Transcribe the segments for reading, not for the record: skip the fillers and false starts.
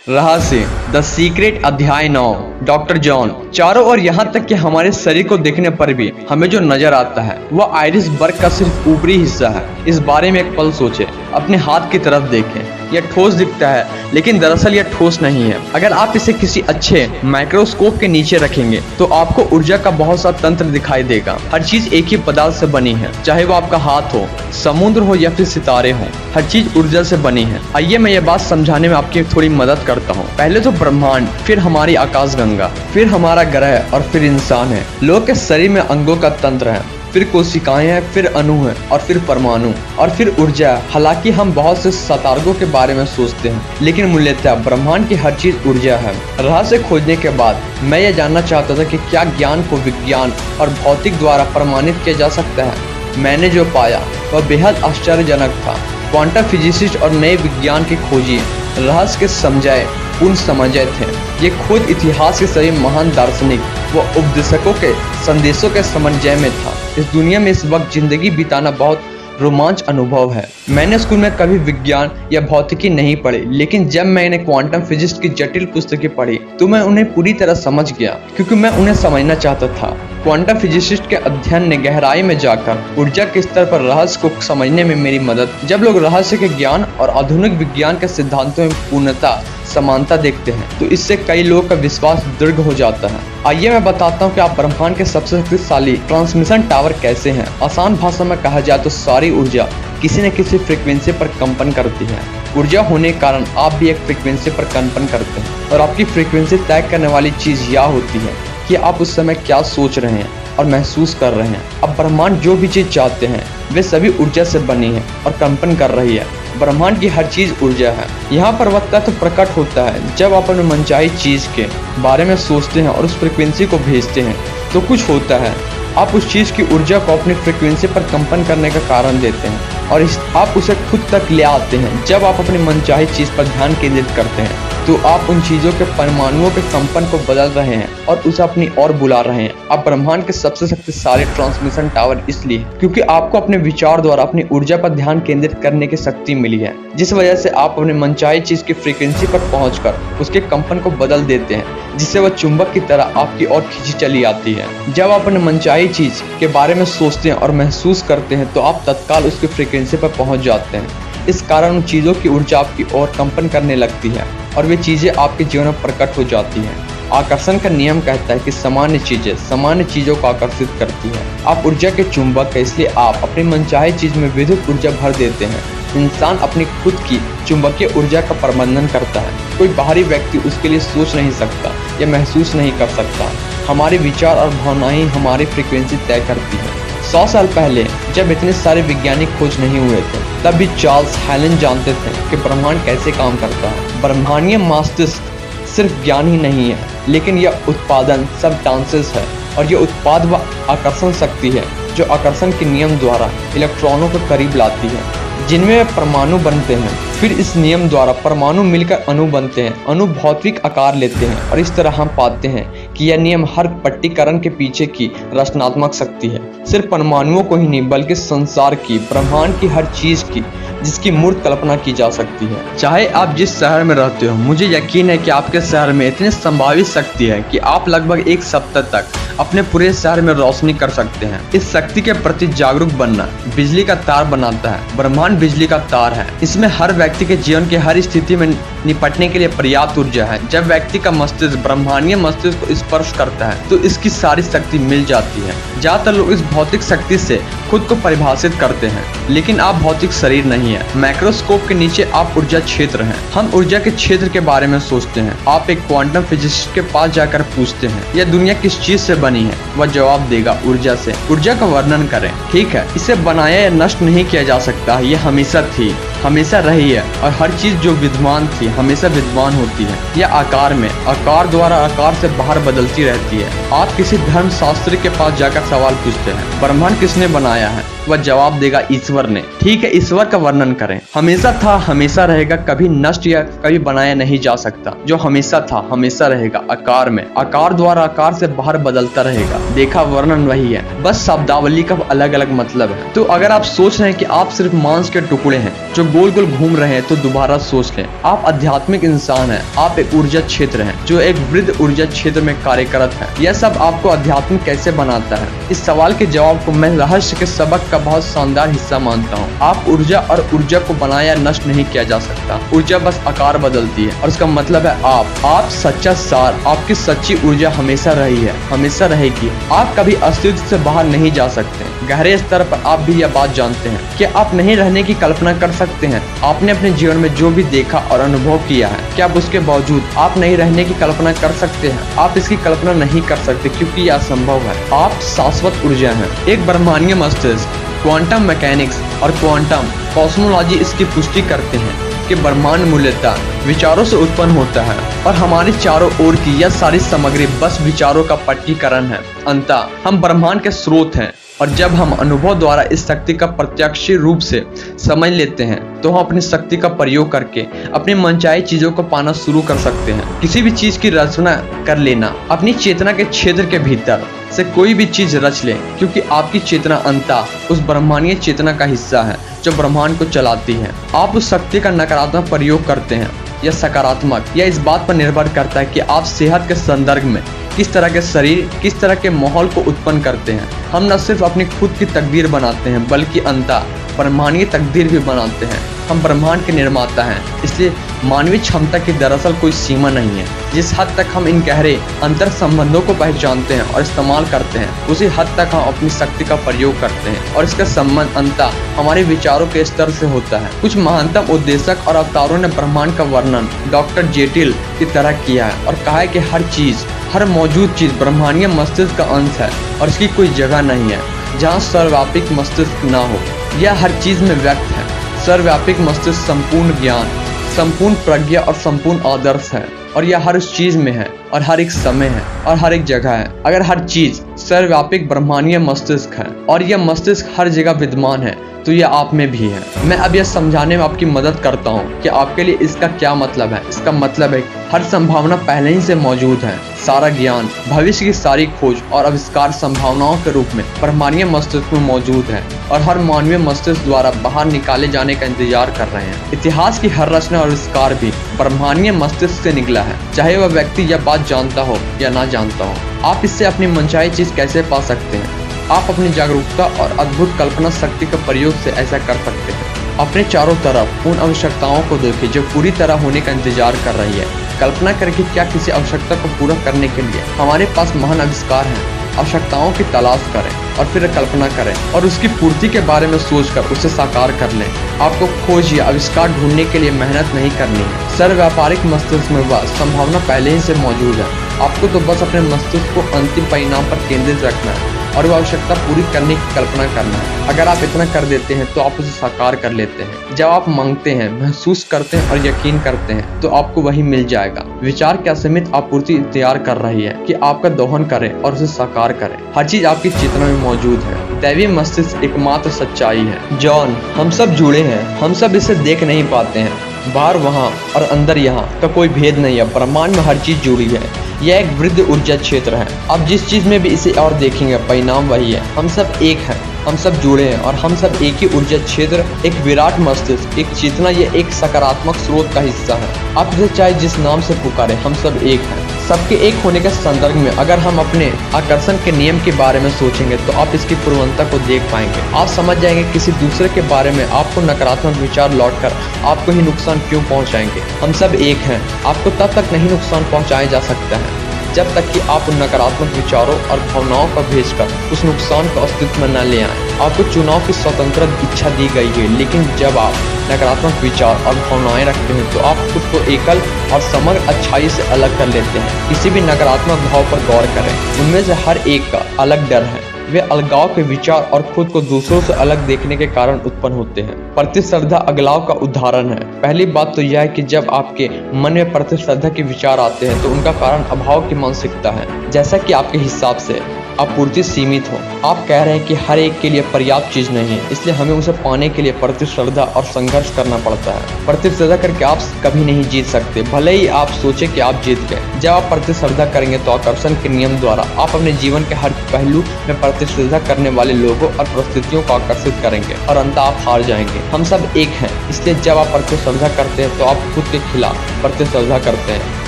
रहस्य the secret अध्याय 9। Doctor John. चारों ओर यहाँ तक कि हमारे शरीर को देखने पर भी हमें जो नजर आता है वह आइरिस बर्ग का सिर्फ ऊपरी हिस्सा है। इस बारे में एक पल सोचें, अपने हाथ की तरफ देखें। यह ठोस दिखता है लेकिन दरअसल यह ठोस नहीं है। अगर आप इसे किसी अच्छे माइक्रोस्कोप के नीचे रखेंगे तो आपको ऊर्जा का बहुत सा तंत्र दिखाई देगा। हर चीज एक ही पदार्थ से बनी है, चाहे वो आपका हाथ हो, समुद्र हो या फिर सितारे हो। हर चीज ऊर्जा से बनी है। आइए मैं यह बात समझाने में आपकी थोड़ी मदद करता हूँ। पहले तो ब्रह्मांड, फिर हमारी आकाशगंगा, फिर हमारा ग्रह और फिर इंसान है। लोग के शरीर में अंगों का तंत्र है, फिर कोशिकाएं हैं, फिर अणु हैं और फिर परमाणु और फिर ऊर्जा। हालांकि हम बहुत से सितारों के बारे में सोचते हैं, लेकिन मूलतः ब्रह्मांड की हर चीज ऊर्जा है। रहस्य खोजने के बाद मैं ये जानना चाहता था कि क्या ज्ञान को विज्ञान और भौतिक द्वारा प्रमाणित किया जा सकता है। मैंने जो पाया वह बेहद आश्चर्यजनक था। क्वांटम फिजिसिस्ट और नए विज्ञान की खोजी रहस्य के समझाए पूर्ण समझे थे। ये खोज इतिहास के सभी महान दार्शनिक व उपदेशकों के संदेशों के समन्वय में था। इस दुनिया में इस वक्त जिंदगी बिताना बहुत रोमांच अनुभव है। मैंने स्कूल में कभी विज्ञान या भौतिकी नहीं पढ़ी, लेकिन जब मैंने क्वांटम फिजिक्स की जटिल पुस्तकें पढ़ी तो मैं उन्हें पूरी तरह समझ गया, क्योंकि मैं उन्हें समझना चाहता था। क्वांटम फिजिसिस्ट के अध्ययन ने गहराई में जाकर ऊर्जा के स्तर पर रहस्य को समझने में मेरी मदद। जब लोग रहस्य के ज्ञान और आधुनिक विज्ञान के सिद्धांतों में पूर्णता समानता देखते हैं तो इससे कई लोगों का विश्वास दृढ़ हो जाता है। आइए मैं बताता हूँ कि आप ब्रह्मांड के सबसे शक्तिशाली ट्रांसमिशन टावर कैसे हैं। आसान भाषा में कहा जाए तो सारी ऊर्जा किसी न किसी फ्रीक्वेंसी पर कंपन करती है। ऊर्जा होने के कारण आप भी एक फ्रीक्वेंसी पर कंपन करते हैं और आपकी फ्रीक्वेंसी तय करने वाली चीज यह होती है कि आप उस समय क्या सोच रहे हैं और महसूस कर रहे हैं। अब ब्रह्मांड जो भी चीज चाहते हैं वे सभी ऊर्जा से बनी है और कंपन कर रही है। ब्रह्मांड की हर चीज ऊर्जा है। यहाँ पर वह तत्व प्रकट होता है जब आप अपने मनचाही चीज के बारे में सोचते हैं और उस फ्रिक्वेंसी को भेजते हैं तो कुछ होता है। आप उस चीज की ऊर्जा को अपनी फ्रिक्वेंसी पर कंपन करने का कारण देते हैं और आप उसे खुद तक ले आते हैं। जब आप अपनी मनचाही चीज पर ध्यान केंद्रित करते हैं तो आप उन चीजों के परमाणुओं के कंपन को बदल रहे हैं और उसे अपनी ओर बुला रहे हैं। आप ब्रह्मांड के सबसे शक्तिशाली ट्रांसमिशन टावर इसलिए क्योंकि आपको अपने विचार द्वारा अपनी ऊर्जा पर ध्यान केंद्रित करने की शक्ति मिली है, जिस वजह से आप अपने मनचाही चीज की फ्रीक्वेंसी पर पहुंचकर उसके कंपन को बदल देते हैं, जिससे वह चुंबक की तरह आपकी ओर खींची चली आती है। जब आप अपने मनचाही चीज के बारे में सोचते हैं और महसूस करते हैं तो आप तत्काल उसकी फ्रीक्वेंसी पर पहुंच जाते हैं। इस कारण उन चीजों की ऊर्जा आपकी ओर कंपन करने लगती है और वे चीजें आपके जीवन में प्रकट हो जाती हैं। आकर्षण का नियम कहता है कि सामान्य चीजें सामान्य चीजों को आकर्षित करती है। आप ऊर्जा के चुंबक है, इसलिए आप अपनी मनचाही चीज में विद्युत ऊर्जा भर देते हैं। इंसान अपनी खुद की चुंबकीय ऊर्जा का प्रबंधन करता है। कोई बाहरी व्यक्ति उसके लिए सोच नहीं सकता या महसूस नहीं कर सकता। हमारे विचार और भावनाएं हमारी फ्रीक्वेंसी तय करती है। 100 साल पहले जब इतने सारे वैज्ञानिक खोज नहीं हुए थे तब भी चार्ल्स हेलन जानते थे कि ब्रह्मांड कैसे काम करता है। ब्रह्मांडीय मस्तिष्क सिर्फ ज्ञान ही नहीं है, लेकिन यह उत्पादन सब डांसेस है और यह उत्पाद व आकर्षण शक्ति है जो आकर्षण के नियम द्वारा इलेक्ट्रॉनों को करीब लाती है, जिनमें परमाणु बनते हैं। फिर इस नियम द्वारा परमाणु मिलकर अणु बनते हैं। अणु भौतिक आकार लेते हैं और इस तरह हम पाते हैं कि यह नियम हर पट्टीकरण के पीछे की रचनात्मक शक्ति है। सिर्फ परमाणुओं को ही नहीं बल्कि संसार की, ब्रह्मांड की हर चीज की जिसकी मूर्त कल्पना की जा सकती है। चाहे आप जिस शहर में रहते हो, मुझे यकीन है कि आपके शहर में इतनी संभावित शक्ति है कि आप लगभग एक सप्ताह तक अपने पूरे शहर में रोशनी कर सकते हैं। इस शक्ति के प्रति जागरूक बनना बिजली का तार बनाता है। ब्रह्मांड बिजली का तार है। इसमें हर व्यक्ति के जीवन के हर स्थिति में निपटने के लिए पर्याप्त ऊर्जा है। जब व्यक्ति का मस्तिष्क ब्रह्मांडीय मस्तिष्क को स्पर्श करता है तो इसकी सारी शक्ति मिल जाती है। ज्यादातर लोग इस भौतिक शक्ति से खुद को परिभाषित करते हैं, लेकिन आप भौतिक शरीर नहीं है। माइक्रोस्कोप के नीचे आप ऊर्जा क्षेत्र हैं। हम ऊर्जा के क्षेत्र के बारे में सोचते हैं। आप एक क्वांटम फिजिसिस्ट के पास जाकर पूछते हैं यह दुनिया किस चीज से बनी है, वह जवाब देगा ऊर्जा से। ऊर्जा का वर्णन करें। ठीक है, इसे बनाया या नष्ट नहीं किया जा सकता। यह हमेशा थी, हमेशा रही है और हर चीज जो विद्यमान थी हमेशा विद्यमान होती है। यह आकार में आकार द्वारा आकार से बाहर बदलती रहती है। आप किसी धर्मशास्त्री के पास जाकर सवाल पूछते हैं ब्रह्मांड किसने बनाया है, वह जवाब देगा ईश्वर ने। ठीक है, ईश्वर का वर्णन करें। हमेशा था, हमेशा रहेगा, कभी नष्ट या कभी बनाया नहीं जा सकता। जो हमेशा था हमेशा रहेगा, आकार में आकार द्वारा आकार से बाहर बदलता रहेगा। देखा, वर्णन वही है, बस शब्दावली का अलग अलग मतलब है। तो अगर आप सोच रहे हैं कि आप सिर्फ मांस के टुकड़े हैं जो गोल गोल घूम रहे हैं तो दोबारा सोच लें। आप आध्यात्मिक इंसान हैं, आप एक ऊर्जा क्षेत्र हैं जो एक वृद्ध ऊर्जा क्षेत्र में कार्यरत है। यह सब आपको आध्यात्मिक कैसे बनाता है? इस सवाल के जवाब को मैं रहस्य के सबक का बहुत शानदार हिस्सा मानता हूँ। आप ऊर्जा और ऊर्जा को बनाया नष्ट नहीं किया जा सकता। ऊर्जा बस आकार बदलती है और उसका मतलब है आप सच्चा सार, आपकी सच्ची ऊर्जा हमेशा रही है, हमेशा रहेगी। आप कभी अस्तित्व से बाहर नहीं जा सकते। गहरे स्तर पर आप भी यह बात जानते हैं कि आप नहीं रहने की कल्पना कर सकते हैं। आपने अपने जीवन में जो भी देखा और अनुभव किया है, क्या आप उसके बावजूद आप नहीं रहने की कल्पना कर सकते हैं? आप इसकी कल्पना नहीं कर सकते क्योंकि यह असंभव है। आप शाश्वत ऊर्जा हैं। एक ब्रह्मांडीय मस्तिष्क, क्वांटम मैकेनिक्स और क्वांटम कॉस्मोलॉजी इसकी पुष्टि करते हैं कि ब्रह्मांड मूलतः विचारों से उत्पन्न होता है और हमारे चारों ओर की यह सारी सामग्री बस विचारों का पट्टीकरण है। अंततः हम ब्रह्मांड के स्रोत हैं और जब हम अनुभव द्वारा इस शक्ति का प्रत्यक्ष रूप से समझ लेते हैं तो हम अपनी शक्ति का प्रयोग करके अपनी मनचाही चीजों को पाना शुरू कर सकते हैं। किसी भी चीज की रचना कर लेना, अपनी चेतना के क्षेत्र के भीतर से कोई भी चीज रच लें, क्योंकि आपकी चेतना अंततः उस ब्रह्मांडीय चेतना का हिस्सा है जो ब्रह्मांड को चलाती है। आप उस शक्ति का नकारात्मक प्रयोग करते हैं या सकारात्मक, यह इस बात पर निर्भर करता है कि आप सेहत के संदर्भ में किस तरह के शरीर, किस तरह के माहौल को उत्पन्न करते हैं। हम न सिर्फ अपनी खुद की तकदीर बनाते हैं बल्कि अंततः ब्रह्मांडीय तकदीर भी बनाते हैं। हम ब्रह्मांड के निर्माता हैं, इसलिए मानवीय क्षमता की दरअसल कोई सीमा नहीं है। जिस हद तक हम इन गहरे अंतर संबंधों को पहचानते हैं और इस्तेमाल करते हैं, उसी हद तक हम अपनी शक्ति का प्रयोग करते हैं और इसका संबंध अंततः हमारे विचारों के स्तर से होता है। कुछ महानतम उद्देशक और अवतारों ने ब्रह्मांड का वर्णन डॉक्टर जेटिल की तरह किया है और कहा है कि हर चीज, हर मौजूद चीज ब्रह्मांडीय मस्तिष्क का अंश है और इसकी कोई जगह नहीं है जहाँ सर्वव्यापी मस्तिष्क ना हो। यह हर चीज में व्यक्त है। सर्वव्यापी मस्तिष्क संपूर्ण ज्ञान, संपूर्ण प्रज्ञा और संपूर्ण आदर्श है और यह हर उस चीज में है और हर एक समय है और हर एक जगह है। अगर हर चीज सर्वव्यापी ब्रह्मांडीय मस्तिष्क है और यह मस्तिष्क हर जगह विद्यमान है तो यह आप में भी है। मैं अब यह समझाने में आपकी मदद करता हूँ कि आपके लिए इसका क्या मतलब है। इसका मतलब है हर संभावना पहले ही से मौजूद है। सारा ज्ञान, भविष्य की सारी खोज और आविष्कार संभावनाओं के रूप में ब्रह्मांडीय मस्तिष्क में मौजूद है और हर मानवीय मस्तिष्क द्वारा बाहर निकाले जाने का इंतजार कर रहे हैं। इतिहास की हर रचना और आविष्कार भी ब्रह्मांडीय मस्तिष्क से निकला है, चाहे वह व्यक्ति यह बात जानता हो या ना जानता हो। आप इससे अपनी मनचाही चीज कैसे पा सकते हैं? आप अपनी जागरूकता और अद्भुत कल्पना शक्ति के प्रयोग से ऐसा कर सकते हैं। अपने चारों तरफ उन आवश्यकताओं को देखें जो पूरी तरह होने का इंतजार कर रही है। कल्पना करें कि क्या किसी आवश्यकता को पूरा करने के लिए हमारे पास महान आविष्कार हैं। आवश्यकताओं की तलाश करें और फिर कल्पना करें और उसकी पूर्ति के बारे में सोचकर उसे साकार कर लें। आपको खोज या आविष्कार ढूंढने के लिए मेहनत नहीं करनी है। सर्वव्यापारिक मस्तिष्क में वह संभावना पहले ही से मौजूद है। आपको तो बस अपने मस्तिष्क को अंतिम परिणाम पर केंद्रित रखना है और वह आवश्यकता पूरी करने की कल्पना करना है। अगर आप इतना कर देते हैं तो आप उसे साकार कर लेते हैं। जब आप मांगते हैं, महसूस करते हैं और यकीन करते हैं तो आपको वही मिल जाएगा। विचार की असीमित आपूर्ति इंतजार कर रही है कि आपका दोहन करें और उसे साकार करें। हर चीज आपकी चेतना में मौजूद है। दैवीय मस्तिष्क एकमात्र सच्चाई है। जॉन, हम सब जुड़े हैं, हम सब इसे देख नहीं पाते हैं। बाहर वहाँ और अंदर यहाँ का कोई भेद नहीं है। ब्रह्मांड में हर चीज जुड़ी है। यह एक वृद्ध ऊर्जा क्षेत्र है। अब जिस चीज में भी इसे और देखेंगे, परिणाम वही है। हम सब एक हैं, हम सब जुड़े हैं और हम सब एक ही ऊर्जा क्षेत्र, एक विराट मस्तिष्क, एक चेतना, ये एक सकारात्मक स्रोत का हिस्सा है। आप इसे चाहे जिस नाम से पुकारें, हम सब एक हैं। सबके एक होने के संदर्भ में अगर हम अपने आकर्षण के नियम के बारे में सोचेंगे तो आप इसकी पूर्णता को देख पाएंगे। आप समझ जाएंगे किसी दूसरे के बारे में आपको नकारात्मक विचार लौटकर आपको ही नुकसान क्यों पहुंचाएंगे। हम सब एक हैं। आपको तब तक नहीं नुकसान पहुंचाया जा सकता है जब तक कि आप उन नकारात्मक विचारों और भावनाओं का भेजकर उस नुकसान को अस्तित्व में न ले आएं। आपको चुनाव की स्वतंत्र इच्छा दी गई है, लेकिन जब आप नकारात्मक विचार और भावनाएं रखते हैं तो आप खुद को एकल और समग्र अच्छाई से अलग कर लेते हैं। किसी भी नकारात्मक भाव पर गौर करें। उनमें से हर एक का अलग डर है। वे अलगाव के विचार और खुद को दूसरों से अलग देखने के कारण उत्पन्न होते हैं। प्रतिस्पर्धा अलगाव का उदाहरण है। पहली बात तो यह है कि जब आपके मन में प्रतिस्पर्धा के विचार आते हैं तो उनका कारण अभाव की मानसिकता है। जैसा कि आपके हिसाब से आपूर्ति सीमित हो। आप कह रहे हैं कि हर एक के लिए पर्याप्त चीज नहीं है, इसलिए हमें उसे पाने के लिए प्रतिस्पर्धा और संघर्ष करना पड़ता है। प्रतिस्पर्धा करके आप कभी नहीं जीत सकते, भले ही आप सोचे कि आप जीत गए। जब आप प्रतिस्पर्धा करेंगे तो आकर्षण के नियम द्वारा आप अपने जीवन के हर पहलू में प्रतिस्पर्धा करने वाले लोगों और परिस्थितियों को आकर्षित करेंगे और अंततः आप हार जाएंगे। हम सब एक हैं, इसलिए जब आप प्रतिस्पर्धा करते हैं तो आप खुद के खिलाफ प्रतिस्पर्धा करते हैं।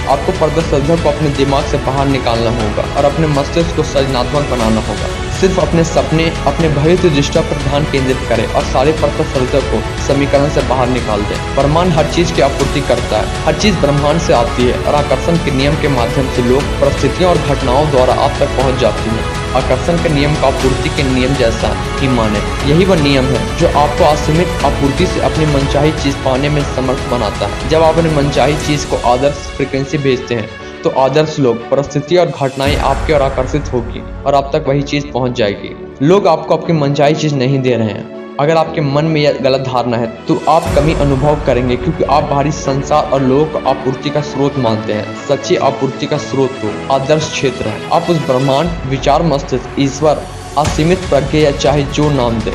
आपको प्रतिस्पर्धा को अपने दिमाग से बाहर निकालना होगा और अपने मस्तिष्क को सृजनात्मक बनाना होगा। सिर्फ अपने सपने, अपने भविष्य दृष्टि पर ध्यान केंद्रित करें और सारे प्रतिस्पर्धा को समीकरण से बाहर निकाल दें। ब्रह्मांड हर चीज की आपूर्ति करता है, हर चीज ब्रह्मांड से आती है और आकर्षण के नियम के माध्यम से लोग, परिस्थितियों और घटनाओं द्वारा आप तक पहुंच जाती है। आकर्षण के नियम का आपूर्ति के नियम जैसा ही माने। यही वह नियम है जो आपको असीमित आपूर्ति से अपनी मनचाही चीज पाने में समर्थ बनाता है। जब आप अपनी मनचाही चीज को आदर्श फ्रीक्वेंसी भेजते हैं तो आदर्श लोग, परिस्थिति और घटनाएं आपके और आकर्षित होगी और आप तक वही चीज पहुंच जाएगी। लोग आपको आपकी मनचाही चीज नहीं दे रहे हैं। अगर आपके मन में यह गलत धारणा है तो आप कमी अनुभव करेंगे, क्योंकि आप बाहरी संसार और लोगों को आपूर्ति का स्रोत मानते हैं। सच्ची आपूर्ति का स्रोत तो आदर्श क्षेत्र है। आप उस ब्रह्मांड, विचार, मस्तिष्क, ईश्वर, असीमित प्रज्ञा या चाहे जो नाम दें,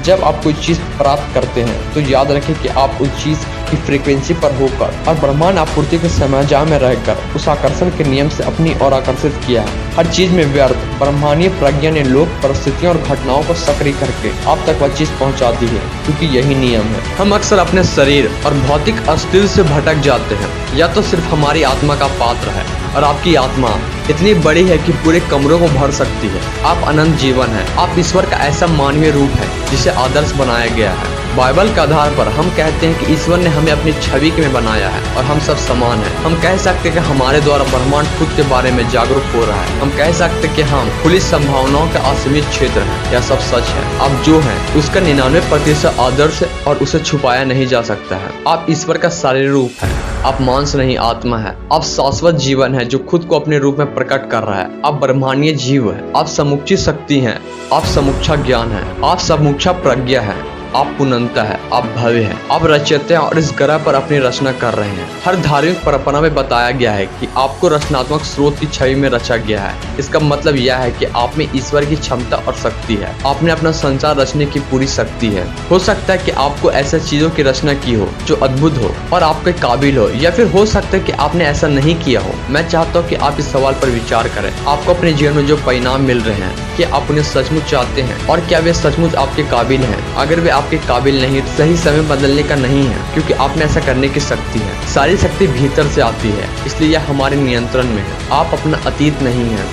जब आप कोई चीज प्राप्त करते हैं तो याद रखें कि आप उस चीज की फ्रीक्वेंसी पर होकर और ब्रह्मांड आपूर्ति के समजाम में रहकर उस आकर्षण के नियम से अपनी ओर आकर्षित किया है। हर चीज में व्यर्थ ब्रह्मांडीय प्रज्ञा ने लोग, परिस्थितियों और घटनाओं को सक्रिय करके आप तक वह चीज पहुंचा दी है, क्योंकि यही नियम है। हम अक्सर अपने शरीर और भौतिक अस्तित्व से भटक जाते हैं, या तो सिर्फ हमारी आत्मा का पात्र है और आपकी आत्मा इतनी बड़ी है कि पूरे कमरों को भर सकती है। आप अनंत जीवन है, आप ईश्वर का ऐसा मानवीय रूप है जिसे आदर्श बनाया गया है। बाइबल के आधार पर हम कहते हैं कि ईश्वर ने हमें अपनी छवि में बनाया है और हम सब समान हैं। हम कह सकते हैं कि हमारे द्वारा ब्रह्मांड खुद के बारे में जागरूक हो रहा है। हम कह सकते हैं कि हम खुली संभावनाओं का असीमित क्षेत्र है। यह सब सच है। आप जो हैं उसका 99% आदर्श है और उसे छुपाया नहीं जा सकता है। आप ईश्वर का शारीरिक रूप है। आप मांस नहीं, आत्मा है। आप शाश्वत जीवन है जो खुद को अपने रूप में प्रकट कर रहा है। आप ब्रह्मांडीय जीव है। आप समुच्ची शक्ति हैं। आप समुच्चा ज्ञान है। आप समुच्चा प्रज्ञा है। आप पुनंता है। आप भव्य है। आप रचयिता हैं और इस ग्रह पर अपनी रचना कर रहे हैं। हर धार्मिक परंपरा में बताया गया है कि आपको रचनात्मक स्रोत की छवि में रचा गया है। इसका मतलब यह है कि आप में ईश्वर की क्षमता और शक्ति है। आप में अपना संसार रचने की पूरी शक्ति है। हो सकता है कि आपको ऐसे चीजों की रचना की हो जो अद्भुत हो और आपके काबिल हो, या फिर हो सकता है कि आपने ऐसा नहीं किया हो। मैं चाहता हूँ कि आप इस सवाल पर विचार करें। आपको अपने जीवन में जो परिणाम मिल रहे हैं, क्या आप उन्हें सचमुच चाहते हैं और क्या वे सचमुच आपके काबिल हैं? अगर वे आपके काबिल नहीं, सही समय बदलने का नहीं है, क्योंकि आप में ऐसा करने की शक्ति है। सारी शक्ति भीतर से आती है, इसलिए यह हमारे नियंत्रण में है। आप अपना अतीत नहीं है।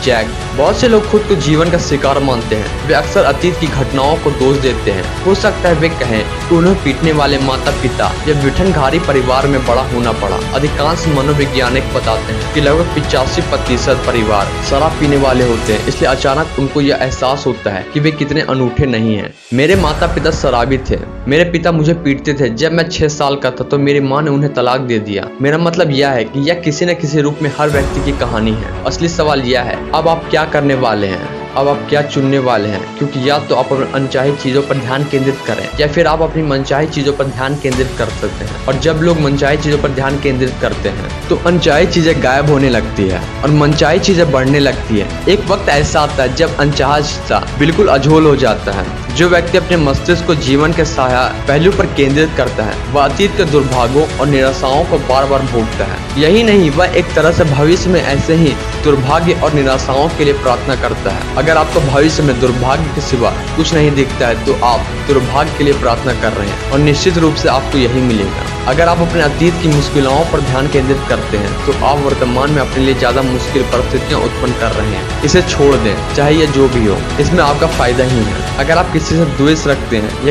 जैक, बहुत से लोग खुद को जीवन का शिकार मानते हैं। वे अक्सर अतीत की घटनाओं को दोष देते हैं। हो सकता है वे कहें कि उन्हें पीटने वाले माता पिता या विठनघारी परिवार में बड़ा होना पड़ा। अधिकांश मनोवैज्ञानिक बताते हैं कि लगभग 85% परिवार शराब पीने वाले होते हैं, इसलिए अचानक उनको यह एहसास होता है कि वे कितने अनूठे नहीं हैं। मेरे माता पिता शराबी थे। मेरे पिता मुझे पीटते थे। जब मैं 6 साल का था तो मेरी माँ ने उन्हें तलाक दे दिया। मेरा मतलब यह है कि यह किसी न किसी रूप में हर व्यक्ति की कहानी है। असली सवाल यह है, अब आप क्या करने वाले हैं? अब आप क्या चुनने वाले हैं? क्योंकि या तो आप अपनी अनचाही चीजों पर ध्यान केंद्रित करें या फिर आप अपनी मनचाही चीजों पर ध्यान केंद्रित कर सकते हैं। और जब लोग मनचाही चीजों पर ध्यान केंद्रित करते हैं तो अनचाही चीजें गायब होने लगती है और मनचाही चीजें बढ़ने लगती है। एक वक्त ऐसा आता है जब अनचाहा हिस्सा बिल्कुल अझोल हो जाता है। जो व्यक्ति अपने मस्तिष्क को जीवन के साया पहलू पर केंद्रित करता है वह अतीत के दुर्भाग्यों और निराशाओं को बार बार भोगता है। यही नहीं, वह एक तरह से भविष्य में ऐसे ही दुर्भाग्य और निराशाओं के लिए प्रार्थना करता है। अगर आपको भविष्य में दुर्भाग्य के सिवा कुछ नहीं दिखता है तो आप दुर्भाग्य के लिए प्रार्थना कर रहे हैं और निश्चित रूप से आपको यही मिलेगा। अगर आप अपने अतीत की मुश्किलों पर ध्यान केंद्रित करते हैं तो आप वर्तमान में अपने लिए ज्यादा मुश्किल परिस्थितियां उत्पन्न कर रहे हैं। इसे छोड़ दें, चाहे यह जो भी हो, इसमें आपका फायदा ही है। अगर आप किसी से द्वेष रखते हैं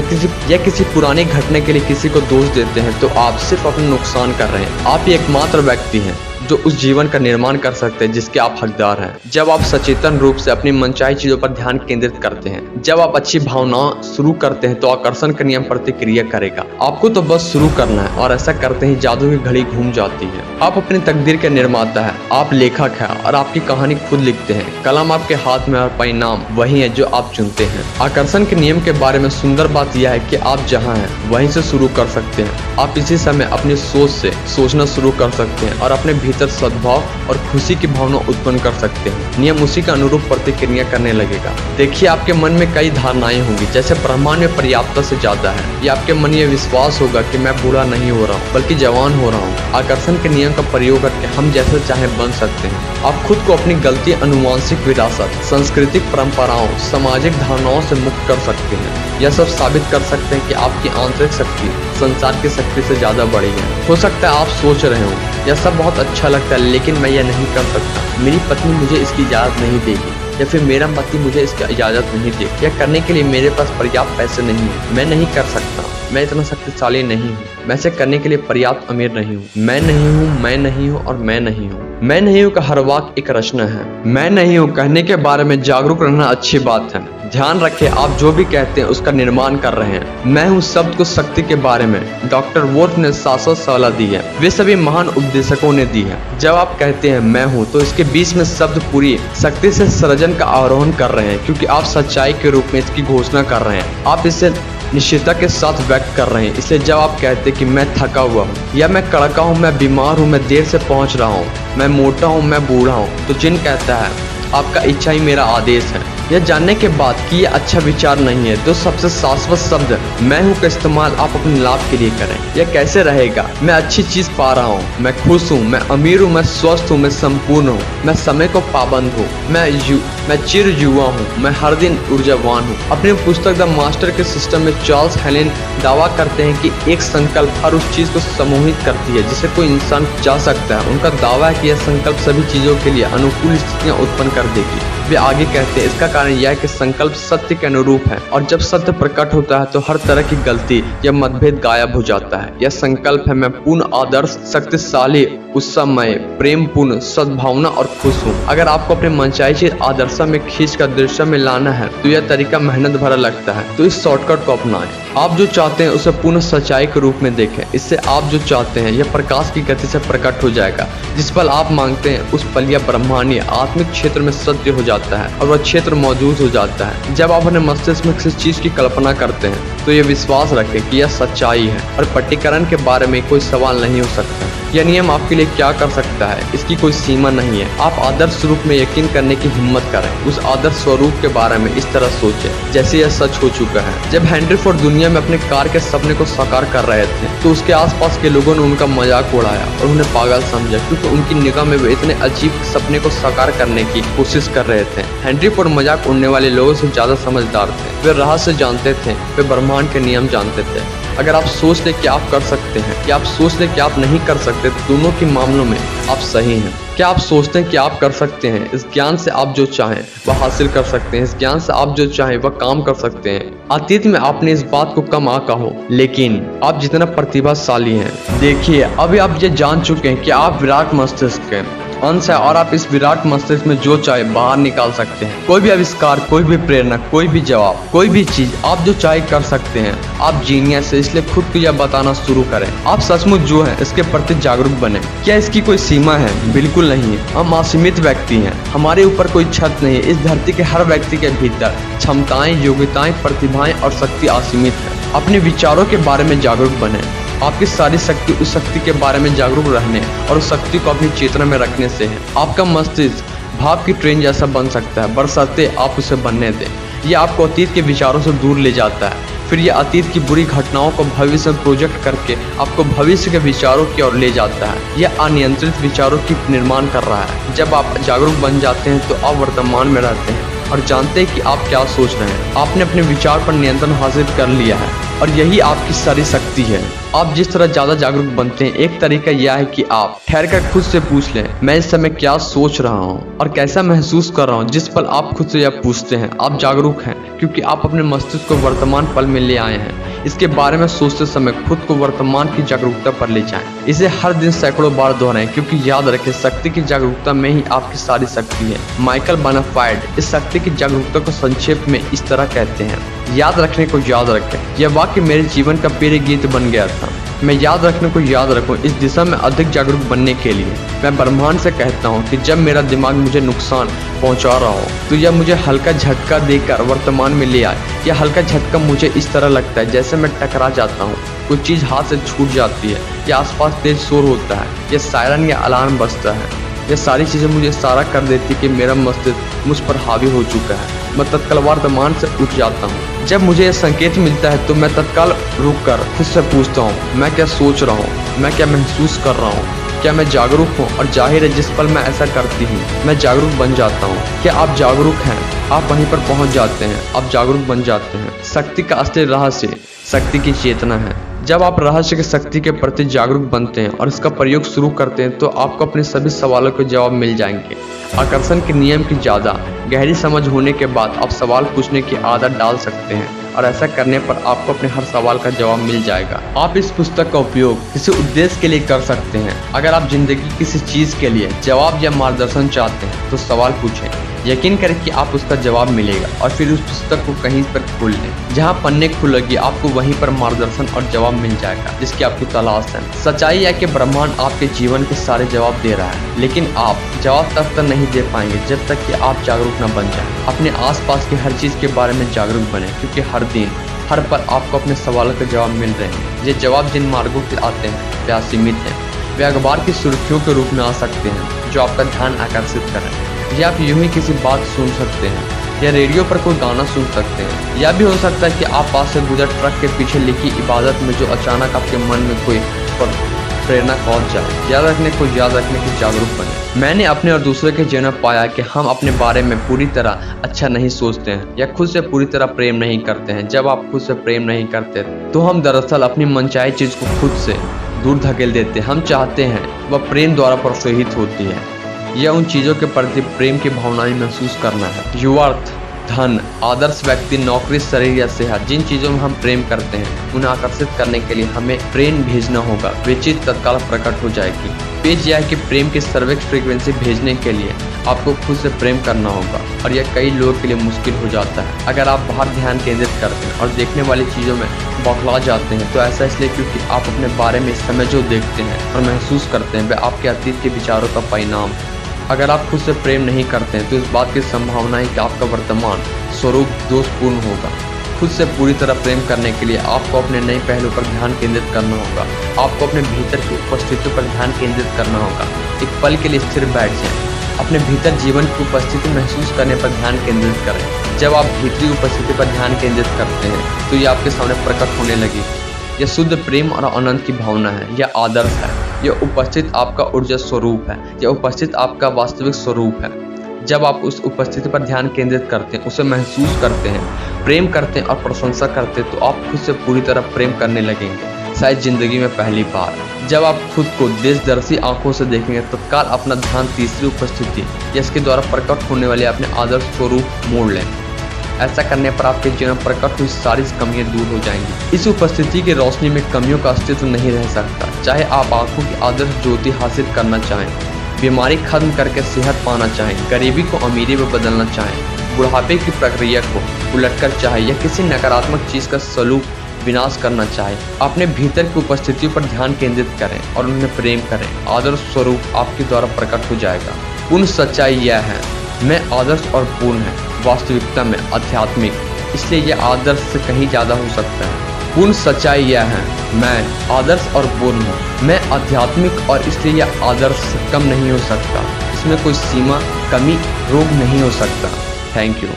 या किसी पुरानी घटना के लिए किसी को दोष देते हैं तो आप सिर्फ अपना नुकसान कर रहे हैं। आप ही एकमात्र व्यक्ति हैं जो उस जीवन का निर्माण कर सकते हैं जिसके आप हकदार हैं। जब आप सचेतन रूप से अपनी मनचाही चीजों पर ध्यान केंद्रित करते हैं, जब आप अच्छी भावनाएं शुरू करते हैं तो आकर्षण का नियम प्रतिक्रिया करेगा। आपको तो बस शुरू करना है और ऐसा करते ही जादू की घड़ी घूम जाती है। आप अपनी तकदीर के निर्माता है, आप लेखक है और आपकी कहानी खुद लिखते हैं। कलम आपके हाथ में और परिणाम वही है जो आप चुनते हैं। आकर्षण के नियम के बारे में सुंदर बात यह है कि आप जहाँ हैं वहीं से शुरू कर सकते हैं। आप इसी समय अपनी सोच से सोचना शुरू कर सकते हैं और अपने भीतर सद्भाव और खुशी की भावना उत्पन्न कर सकते हैं। नियम उसी का अनुरूप प्रतिक्रिया करने लगेगा। देखिए, आपके मन में कई धारणाएं होंगी, जैसे ब्रह्मांड में पर्याप्तता से ज्यादा है, या आपके मन में विश्वास होगा कि मैं बूढ़ा नहीं हो रहा हूँ बल्कि जवान हो रहा हूँ। आकर्षण के नियम का प्रयोग करके हम जैसे चाहे बन सकते हैं। आप खुद को अपनी गलती, अनुवांशिक विरासत, सांस्कृतिक परंपराओं, सामाजिक धारणाओं से मुक्त कर सकते हैं। यह सब साबित कर सकते हैं कि आपकी आंतरिक शक्ति संसार की शक्ति से ज्यादा बड़ी है। हो सकता है आप सोच रहे हो, यह सब बहुत अच्छा लगता है लेकिन मैं यह नहीं कर सकता, मेरी पत्नी मुझे इसकी इजाजत नहीं देगी, या फिर मेरा पति मुझे इसकी इजाजत नहीं देगी, यह करने के लिए मेरे पास पर्याप्त पैसे नहीं है, मैं नहीं कर सकता, मैं इतना शक्तिशाली नहीं हूँ, मैं इसे करने के लिए पर्याप्त अमीर नहीं हूँ, मैं नहीं हूँ, मैं नहीं हूँ और मैं नहीं हूँ। मैं नहीं हूँ का हर वाक्य एक रचना है। मैं नहीं हूँ कहने के बारे में जागरूक रहना अच्छी बात है। ध्यान रखें, आप जो भी कहते हैं उसका निर्माण कर रहे हैं। मैं हूँ शब्द को शक्ति के बारे में डॉक्टर वोल्फ ने शाश्वत सलाह दी है, वे सभी महान उपदेशकों ने दी है। जब आप कहते हैं मैं हूँ तो इसके बीच में शब्द पूरी शक्ति से सृजन का आरोहण कर रहे हैं, क्योंकि आप सच्चाई के रूप में इसकी घोषणा कर रहे हैं। आप इसे निश्चितता के साथ व्यक्त कर रहे हैं। इसलिए जब आप कहते हैं कि मैं थका हुआ हूँ, या मैं कड़का हूँ, मैं बीमार हूँ, मैं देर से पहुँच रहा हूँ, मैं मोटा हूँ, मैं बूढ़ा हूँ, तो जिन कहता है आपका इच्छा ही मेरा आदेश है। यह जानने के बाद कि यह अच्छा विचार नहीं है तो सबसे शाश्वत शब्द मैं हूँ का इस्तेमाल आप अपने लाभ के लिए करें। यह कैसे रहेगा? मैं अच्छी चीज पा रहा हूँ, मैं खुश हूँ, मैं अमीर हूँ, मैं स्वस्थ हूँ, मैं संपूर्ण हूँ, मैं समय को पाबंद हूँ, मैं चिर युवा हूँ, मैं हर दिन ऊर्जावान हूँ। अपनी पुस्तक द मास्टर के सिस्टम में चार्ल्स हेलेन दावा करते हैं कि एक संकल्प हर उस चीज को समूहित करती है जिसे कोई इंसान चाह सकता है। उनका दावा है कि यह संकल्प सभी चीजों के लिए अनुकूल स्थितियां उत्पन्न कर देगी। वे आगे कहते हैं इसका कारण यह है कि संकल्प सत्य के अनुरूप है, और जब सत्य प्रकट होता है तो हर तरह की गलती या मतभेद गायब हो जाता है। यह संकल्प है मैं पूर्ण आदर्श, शक्तिशाली, उत्साहमय, प्रेम पूर्ण, सद्भावना और खुश हूँ। अगर आपको अपने मनचाही चीज आदर्श में खींच कर दृश्य में लाना है तो यह तरीका मेहनत भरा लगता है, तो इस शॉर्टकट को अपनाएं। आप जो चाहते हैं उसे पूर्ण सच्चाई के रूप में देखें। इससे आप जो चाहते हैं यह प्रकाश की गति से प्रकट हो जाएगा। जिस पल आप मांगते हैं उस पल यह ब्रह्मांडीय आत्मिक क्षेत्र में सत्य हो जाता है और वह क्षेत्र मौजूद हो जाता है। जब आप अपने मस्तिष्क में किसी चीज की कल्पना करते हैं तो यह विश्वास रखें कि यह सच्चाई है और पट्टीकरण के बारे में कोई सवाल नहीं हो सकता। यह नियम आपके लिए क्या कर सकता है इसकी कोई सीमा नहीं है। आप आदर्श स्वरूप में यकीन करने की हिम्मत करें। उस आदर्श स्वरूप के बारे में इस तरह सोचें जैसे यह सच हो चुका है। जब हेनरी फोर्ड दुनिया में अपने कार के सपने को साकार कर रहे थे तो उसके आसपास के लोगों ने उनका मजाक उड़ाया और उन्हें पागल समझा, क्योंकि उनकी निगाह में वे इतने अजीब सपने को साकार करने की कोशिश कर रहे थे। हेनरी फोर्ड मजाक उड़ने वाले लोगों से ज्यादा समझदार थे। वे रहस्य जानते थे, वे ब्रह्मांड के नियम जानते थे। अगर आप सोच ले कि आप कर सकते हैं या आप सोच ले कि आप नहीं कर सकते, तो दोनों के मामलों में आप सही हैं। क्या आप सोचते हैं कि आप कर सकते हैं? इस ज्ञान से आप जो चाहें वह हासिल कर सकते हैं। इस ज्ञान से आप जो चाहें वह काम कर सकते हैं। अतीत में आपने इस बात को कम आंका हो, लेकिन आप जितना प्रतिभाशाली हैं, देखिए अभी आप ये जान चुके हैं कि आप विराट मस्तिष्क के अंश है और आप इस विराट मस्तिष्क में जो चाहे बाहर निकाल सकते हैं। कोई भी आविष्कार, कोई भी प्रेरणा, कोई भी जवाब, कोई भी चीज आप जो चाहे कर सकते हैं। आप जीनियस है, इसलिए खुद को यह बताना शुरू करें। आप सचमुच जो है इसके प्रति जागरूक बने। क्या इसकी कोई सीमा है? बिल्कुल नहीं है। हम असीमित व्यक्ति हैं, हमारे ऊपर कोई छत नहीं है। इस धरती के हर व्यक्ति के भीतर क्षमताएं, योग्यताएं, प्रतिभाएं और शक्ति असीमित है। अपने विचारों के बारे में जागरूक बने। आपकी सारी शक्ति उस शक्ति के बारे में जागरूक रहने और उस शक्ति को अपनी चेतना में रखने से है। आपका मस्तिष्क भाव की ट्रेन जैसा बन सकता है, बरसाते आप उसे बनने दें। यह आपको अतीत के विचारों से दूर ले जाता है, फिर यह अतीत की बुरी घटनाओं को भविष्य में प्रोजेक्ट करके आपको भविष्य के विचारों की ओर ले जाता है। यह अनियंत्रित विचारों की निर्माण कर रहा है। जब आप जागरूक बन जाते हैं तो आप वर्तमान में रहते हैं और जानते हैं कि आप क्या सोच रहे हैं। आपने अपने विचार पर नियंत्रण हासिल कर लिया है और यही आपकी सारी शक्ति है। आप जिस तरह ज्यादा जागरूक बनते हैं, एक तरीका यह है कि आप ठहर कर खुद से पूछ लें, मैं इस समय क्या सोच रहा हूँ और कैसा महसूस कर रहा हूँ। जिस पल आप खुद से यह पूछते हैं, आप जागरूक हैं, क्योंकि आप अपने मस्तिष्क को वर्तमान पल में ले आए हैं। इसके बारे में सोचते समय खुद को वर्तमान की जागरूकता पर ले जाएं। इसे हर दिन सैकड़ों बार दोहराएं, क्योंकि याद रखें शक्ति की जागरूकता में ही आपकी सारी शक्ति है। माइकल बोनाफाइड इस शक्ति की जागरूकता को संक्षेप में इस तरह कहते हैं, याद रखने को याद रखें। यह वाक्य मेरे जीवन का प्रिय गीत बन गया था। मैं याद रखने को याद रखूं इस दिशा में अधिक जागरूक बनने के लिए। मैं ब्रह्मांड से कहता हूं कि जब मेरा दिमाग मुझे नुकसान पहुंचा रहा हो तो यह मुझे हल्का झटका देकर वर्तमान में ले आए। यह हल्का झटका मुझे इस तरह लगता है जैसे मैं टकरा जाता हूं। कोई चीज़ हाथ से छूट जाती है, या आसपास तेज शोर होता है, या सायरन या अलार्म बजता है, ये सारी चीज़ें मुझे इशारा कर देती कि मेरा मस्तिष्क मुझ पर हावी हो चुका है। मैं तत्काल वर्तमान से उठ जाता हूँ। जब मुझे यह संकेत मिलता है तो मैं तत्काल रुक कर खुद से पूछता हूँ, मैं क्या सोच रहा हूँ, मैं क्या महसूस कर रहा हूँ, क्या मैं जागरूक हूँ। और जाहिर है जिस पल मैं ऐसा करती हूँ मैं जागरूक बन जाता हूँ। क्या आप जागरूक हैं? आप वहीं पर पहुँच जाते हैं, आप जागरूक बन जाते हैं। शक्ति का असली रहस्य शक्ति की चेतना है। जब आप रहस्य की शक्ति के प्रति जागरूक बनते हैं और इसका प्रयोग शुरू करते हैं तो आपको अपने सभी सवालों के जवाब मिल जाएंगे। आकर्षण के नियम की ज़्यादा गहरी समझ होने के बाद आप सवाल पूछने की आदत डाल सकते हैं, और ऐसा करने पर आपको अपने हर सवाल का जवाब मिल जाएगा। आप इस पुस्तक का उपयोग किसी उद्देश्य के लिए कर सकते हैं। अगर आप जिंदगी किसी चीज़ के लिए जवाब या मार्गदर्शन चाहते हैं तो सवाल पूछें। यकीन करें कि आप उसका जवाब मिलेगा, और फिर उस पुस्तक को कहीं पर खोल लें। जहां पन्ने खुलेगी आपको वहीं पर मार्गदर्शन और जवाब मिल जाएगा जिसकी आपको तलाश है। सच्चाई है कि ब्रह्मांड आपके जीवन के सारे जवाब दे रहा है, लेकिन आप जवाब तब तक नहीं दे पाएंगे जब तक कि आप जागरूक न बन जाएं। अपने आसपास की हर चीज़ के बारे में जागरूक बने, क्योंकि हर दिन हर पल आपको अपने सवालों के जवाब मिल रहे हैं। ये जवाब जिन मार्गों से आते हैं वे असीमित हैं। वे अखबार की सुर्खियों के रूप में आ सकते हैं जो आपका ध्यान आकर्षित करें, या आप यूं ही किसी बात सुन सकते हैं, या रेडियो पर कोई गाना सुन सकते हैं। यह भी हो सकता है कि आप पास से गुजर ट्रक के पीछे लिखी इबादत में जो अचानक आपके मन में कोई प्रेरणा पहुंच जाए। याद रखने को याद रखने की जागरूक बने। मैंने अपने और दूसरे के जीवन में पाया कि हम अपने बारे में पूरी तरह अच्छा नहीं सोचते हैं या खुद से पूरी तरह प्रेम नहीं करते हैं। जब आप खुद से प्रेम नहीं करते तो हम दरअसल अपनी मनचाही चीज़ को खुद से दूर धकेल देते हैं। हम चाहते हैं वह प्रेम द्वारा प्रोत्साहित होती है। यह उन चीज़ों के प्रति प्रेम की भावनाएं महसूस करना है। युवार्थ, धन, आदर्श व्यक्ति, नौकरी, शरीर या सेहत, जिन चीज़ों में हम प्रेम करते हैं उन्हें आकर्षित करने के लिए हमें प्रेम भेजना होगा। वे चीज़ तत्काल प्रकट हो जाएगी। पेज यह है कि प्रेम की सर्वेक्स फ्रीक्वेंसी भेजने के लिए आपको खुद से प्रेम करना होगा, और यह कई लोगों के लिए मुश्किल हो जाता है। अगर आप बाहर ध्यान केंद्रित करते हैं और देखने वाली चीज़ों में बौखला जाते हैं तो ऐसा इसलिए क्योंकि आप अपने बारे में इस समय जो देखते हैं और महसूस करते हैं वे आपके अतीत के विचारों का परिणाम है। अगर आप खुद से प्रेम नहीं करते हैं तो इस बात की संभावना है कि आपका वर्तमान स्वरूप दोषपूर्ण होगा। खुद से पूरी तरह प्रेम करने के लिए आपको अपने नए पहलू पर ध्यान केंद्रित करना होगा। आपको अपने भीतर की उपस्थिति पर ध्यान केंद्रित करना होगा। एक पल के लिए स्थिर बैठ जाएं। अपने भीतर जीवन की उपस्थिति महसूस करने पर ध्यान केंद्रित करें। जब आप भीतरी उपस्थिति पर ध्यान केंद्रित करते हैं तो ये आपके सामने प्रकट होने लगी। यह शुद्ध प्रेम और आनंद की भावना है। यह आदर्श है। यह उपस्थित आपका ऊर्जा स्वरूप है। यह उपस्थित आपका वास्तविक स्वरूप है। जब आप उस उपस्थिति पर ध्यान केंद्रित करते हैं, उसे महसूस करते हैं, प्रेम करते हैं और प्रशंसा करते हैं तो आप खुद से पूरी तरह प्रेम करने लगेंगे। शायद जिंदगी में पहली बार जब आप खुद को देशदर्शी आंखों से देखेंगे तत्काल अपना ध्यान तीसरी उपस्थिति या इसके द्वारा प्रकट होने वाले अपने आदर्श स्वरूप मोड़ लें। ऐसा करने पर आपके जीवन में प्रकट हुई सारी कमियां दूर हो जाएंगी। इस उपस्थिति की रोशनी में कमियों का अस्तित्व नहीं रह सकता। चाहे आप आंखों की आदर्श ज्योति हासिल करना चाहें, बीमारी खत्म करके सेहत पाना चाहें, गरीबी को अमीरी में बदलना चाहें, बुढ़ापे की प्रक्रिया को उलटकर चाहे, या किसी नकारात्मक चीज़ का सलूक विनाश करना चाहे, अपने भीतर की उपस्थितियों पर ध्यान केंद्रित करें और उन्हें प्रेम करें। आदर्श स्वरूप आपके द्वारा प्रकट हो जाएगा। पूर्ण सच्चाई यह है, मैं आदर्श और पूर्ण है, वास्तविकता में आध्यात्मिक, इसलिए यह आदर्श से कहीं ज़्यादा हो सकता है। पूर्ण सच्चाई यह है, मैं आदर्श और पूर्ण हूँ, मैं आध्यात्मिक, और इसलिए यह आदर्श से कम नहीं हो सकता। इसमें कोई सीमा, कमी, रोग नहीं हो सकता। Thank you.